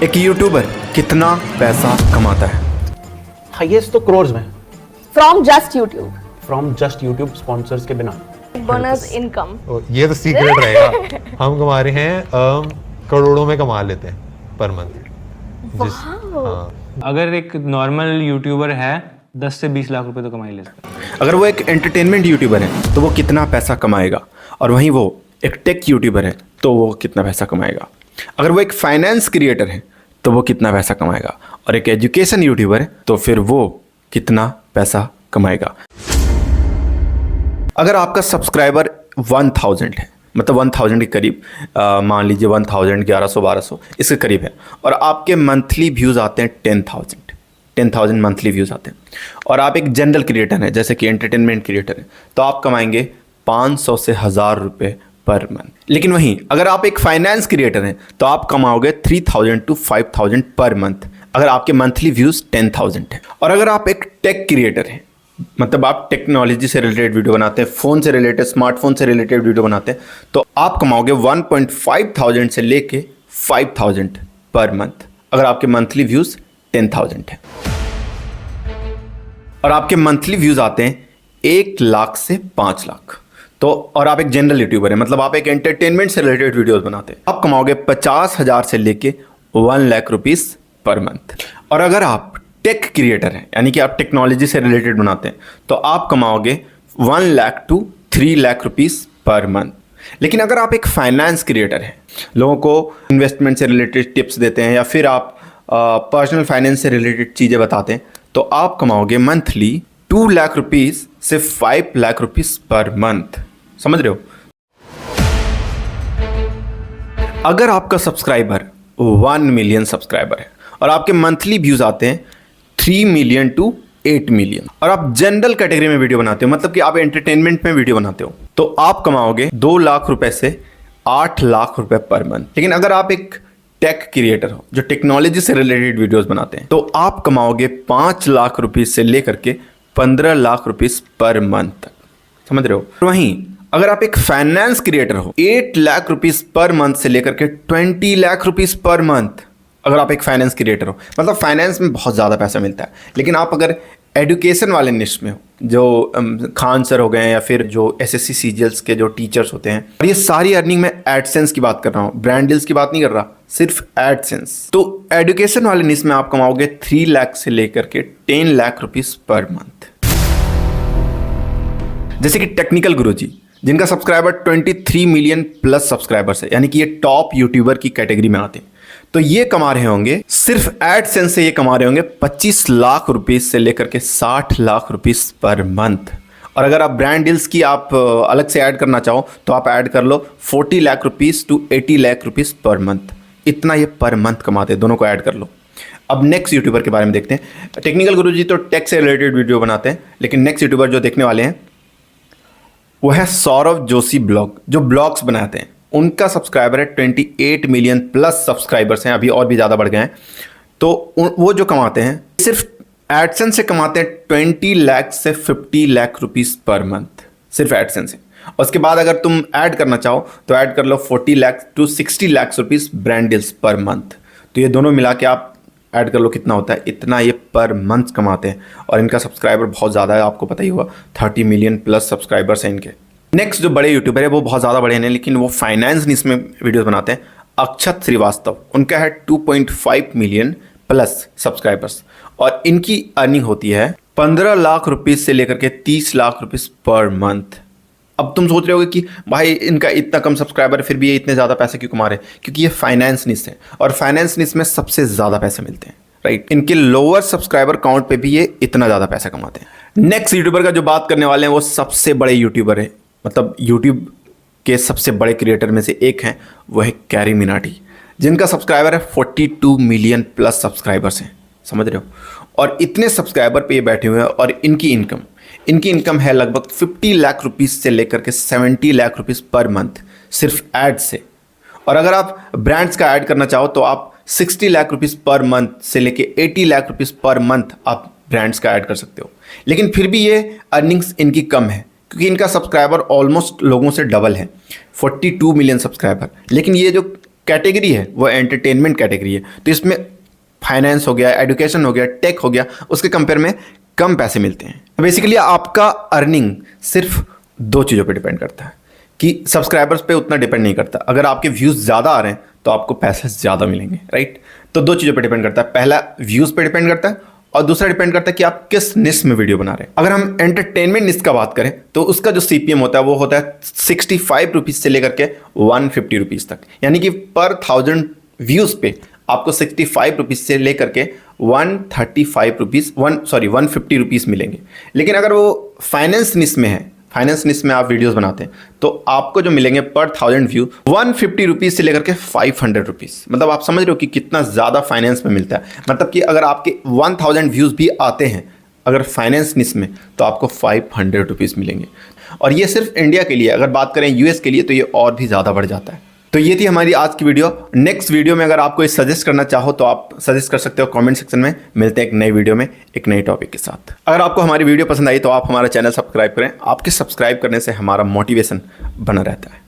एक यूट्यूबर कितना पैसा कमाता है? हाईएस्ट तो करोड़ में from just YouTube, from just YouTube sponsors के बिना। Bonus income. ये तो सीक्रेट रहेगा। हम कमा रहे हैं करोड़ों में कमा लेते हैं पर मंथ। हाँ। अगर एक नॉर्मल यूट्यूबर है 10 से 20 लाख रुपए तो कमा ही लेता है। अगर वो एक एंटरटेनमेंट यूट्यूबर है तो वो कितना पैसा कमाएगा, और वहीं वो एक टेक यूट्यूबर है तो वो कितना पैसा कमाएगा। अगर वो एक फाइनेंस क्रिएटर है तो वो कितना पैसा कमाएगा, और एक एजुकेशन यूट्यूबर है तो फिर वो कितना पैसा कमाएगा। अगर आपका सब्सक्राइबर 1000 है, मतलब 1000 के करीब, मान लीजिए 1000, 1100, 1200 इसके करीब है, और आपके मंथली व्यूज़ आते हैं 10,000 मंथली व्यूज़ आते हैं, और आप एक जनरल क्रिएटर हैं जैसे कि एंटरटेनमेंट क्रिएटर हैं, तो आप कमाएंगे 500 से 1000 रुपये पर मंथ। लेकिन वहीं अगर आप एक फाइनेंस क्रिएटर हैं तो आप कमाओगे 3000 to 5000 पर मंथ, अगर आपके मंथली व्यूज़ 10,000 है। और अगर आप एक टेक क्रिएटर हैं, मतलब आप टेक्नोलॉजी से रिलेटेड वीडियो बनाते हैं, फ़ोन से रिलेटेड, स्मार्टफोन से रिलेटेड वीडियो बनाते हैं, तो आप कमाओगे 1.5 से लेके 5000 पर मंथ, अगर आपके मंथली व्यूज़ 10,000 है। और आपके मंथली व्यूज़ आते हैं 1 लाख से 5 लाख, तो और आप एक जनरल यूट्यूबर है, मतलब आप एक एंटरटेनमेंट से रिलेटेड वीडियोस बनाते हैं, आप कमाओगे 50,000 से लेके 1 लाख रुपीस पर मंथ। और अगर आप टेक क्रिएटर हैं, यानी कि आप टेक्नोलॉजी से रिलेटेड बनाते हैं, तो आप कमाओगे 1 lakh to 3 lakh rupees per month. लेकिन अगर आप एक फाइनेंस क्रिएटर हैं, लोगों को इन्वेस्टमेंट से रिलेटेड टिप्स देते हैं, या फिर आप पर्सनल फाइनेंस से रिलेटेड चीज़ें बताते हैं, तो आप कमाओगे मंथली 2 लाख रुपीस से 5 लाख रुपीस पर मंथ। समझ रहे हो? अगर आपका सब्सक्राइबर 1 मिलियन सब्सक्राइबर है और आपके मंथली व्यूज आते हैं 3 मिलियन to 8 मिलियन, और आप जनरल कैटेगरी में वीडियो बनाते हो, मतलब कि आप एंटरटेनमेंट में वीडियो बनाते हो, तो आप कमाओगे 2 लाख रुपए से 8 लाख रुपए पर मंथ। लेकिन अगर आप एक टेक क्रिएटर हो जो टेक्नोलॉजी से रिलेटेड वीडियोस बनाते हैं, तो आप कमाओगे 5 लाख रुपीस से लेकर के 15 लाख रुपीस पर मंथ तक। समझ रहे हो? वहीं अगर आप एक फाइनेंस क्रिएटर हो, 8 लाख रुपीस पर मंथ से लेकर के 20 लाख रुपीस पर मंथ, अगर आप एक फाइनेंस क्रिएटर हो, मतलब फाइनेंस में बहुत ज़्यादा पैसा मिलता है। लेकिन आप अगर एजुकेशन वाले निश में हो, जो खान सर हो गए, या फिर जो एसएससी सीजीएल्स के जो टीचर्स होते हैं, और ये सारी अर्निंग में एडसेंस की बात कर रहा हूँ, ब्रांड डील्स की बात नहीं कर रहा, सिर्फ एडसेंस। तो एजुकेशन वाले निश में आप कमाओगे 3 लाख से लेकर के 10 लाख रुपीस पर मंथ। जैसे कि टेक्निकल गुरुजी, जिनका सब्सक्राइबर 23 मिलियन प्लस सब्सक्राइबर्स है, यानी कि ये टॉप यूट्यूबर की कैटेगरी में आते हैं, तो ये कमा रहे होंगे सिर्फ एडसेंस से, ये कमा रहे होंगे 25 लाख रुपीस से लेकर के 60 लाख रुपीस पर मंथ। और अगर आप ब्रांड डील्स की आप अलग से ऐड करना चाहो तो आप ऐड कर लो 40 lakh rupees to 80 lakh rupees per month. इतना ये पर मंथ कमाते हैं, दोनों को ऐड कर लो। अब नेक्स्ट यूट्यूबर के बारे में देखते हैं। टेक्निकल गुरुजी तो टेक से रिलेटेड वीडियो बनाते हैं, लेकिन नेक्स्ट यूट्यूबर जो देखने वाले हैं वो है सौरभ जोशी ब्लॉग, जो ब्लॉग्स बनाते हैं। उनका सब्सक्राइबर है 28 मिलियन प्लस सब्सक्राइबर्स हैं, अभी और भी ज़्यादा बढ़ गए हैं। तो वो जो कमाते हैं सिर्फ एडसेंस से कमाते हैं 20 लाख से 50 लाख रुपीस पर मंथ, सिर्फ एडसेंस से। और उसके बाद अगर तुम ऐड करना चाहो तो ऐड कर लो 40 lakh to 60 lakh rupees brand deals per month. तो ये दोनों मिला के आप ऐड कर लो कितना होता है, इतना ये पर मंथ कमाते हैं। और इनका सब्सक्राइबर बहुत ज़्यादा है, आपको पता ही होगा, 30 मिलियन प्लस सब्सक्राइबर्स हैं इनके। नेक्स्ट जो बड़े यूट्यूबर है वो बहुत ज़्यादा बड़े हैं, लेकिन वो फाइनेंस निश में वीडियोस बनाते हैं। अक्षत श्रीवास्तव, उनका है 2.5 मिलियन प्लस सब्सक्राइबर्स, और इनकी अर्निंग होती है 15 लाख रुपीस से लेकर के 30 लाख रुपीस पर मंथ। अब तुम सोच रहे होगे कि भाई इनका इतना कम सब्सक्राइबर फिर भी ये इतने ज़्यादा पैसे क्यों कमा रहे हैं? क्योंकि ये फाइनेंस निश है, और फाइनेंस निश में सबसे ज़्यादा पैसे मिलते हैं, राइट। इनके लोअर सब्सक्राइबर काउंट पे भी ये इतना ज़्यादा पैसा कमाते हैं। नेक्स्ट यूट्यूबर का जो बात करने वाले हैं वो सबसे बड़े यूट्यूबर है, मतलब यूट्यूब के सबसे बड़े क्रिएटर में से एक हैं, वो है कैरी मिनाटी, जिनका सब्सक्राइबर है 42 मिलियन प्लस सब्सक्राइबर्स हैं। समझ रहे हो? और इतने सब्सक्राइबर पे ये बैठे हुए हैं, और इनकी इनकम है लगभग 50 लाख रुपीस से लेकर के 70 लाख रुपीस पर मंथ, सिर्फ एड से। और अगर आप ब्रांड्स का ऐड करना चाहो तो आप 60 लाख रुपीस पर मंथ से लेके 80 लाख रुपीस पर मंथ आप ब्रांड्स का ऐड कर सकते हो। लेकिन फिर भी ये अर्निंग्स इनकी कम है, क्योंकि इनका सब्सक्राइबर ऑलमोस्ट लोगों से डबल है, 42 मिलियन सब्सक्राइबर। लेकिन ये जो कैटेगरी है वो एंटरटेनमेंट कैटेगरी है, तो इसमें फाइनेंस हो गया, एजुकेशन हो गया, टेक हो गया, उसके कंपेयर में कम पैसे मिलते हैं। बेसिकली आपका अर्निंग सिर्फ दो चीज़ों पे डिपेंड करता है कि सब्सक्राइबर्स पे उतना डिपेंड नहीं करता। अगर आपके व्यूज़ ज़्यादा आ रहे हैं तो आपको पैसे ज़्यादा मिलेंगे, राइट। तो दो चीज़ों पे डिपेंड करता है, पहला व्यूज़ पे डिपेंड करता है और दूसरा डिपेंड करता है कि आप किस निश में वीडियो बना रहे हैं। अगर हम एंटरटेनमेंट निश का बात करें तो उसका जो CPM होता है वो होता है 65 रुपीज़ से लेकर के 150 रुपीज़ तक, यानी कि पर 1000 व्यूज़ पे आपको 65 रुपीज़ से लेकर के 150 रुपीज़ मिलेंगे। लेकिन अगर वो फाइनेंस निश में है, फाइनेंस निश में आप वीडियोस बनाते हैं, तो आपको जो मिलेंगे पर 1000 व्यू 150 रुपीज़ से लेकर के 500 रुपीज़। मतलब आप समझ रहे हो कि कितना ज़्यादा फाइनेंस में मिलता है। मतलब कि अगर आपके 1000 व्यूज़ भी आते हैं अगर फाइनेंस निश में, तो आपको 500 रुपीज़ मिलेंगे। और ये सिर्फ इंडिया के लिए, अगर बात करें US के लिए तो ये और भी ज़्यादा बढ़ जाता है। तो ये थी हमारी आज की वीडियो। नेक्स्ट वीडियो में अगर आप कोई सजेस्ट करना चाहो तो आप सजेस्ट कर सकते हो कमेंट सेक्शन में। मिलते हैं एक नई वीडियो में एक नई टॉपिक के साथ। अगर आपको हमारी वीडियो पसंद आई तो आप हमारा चैनल सब्सक्राइब करें। आपके सब्सक्राइब करने से हमारा मोटिवेशन बना रहता है।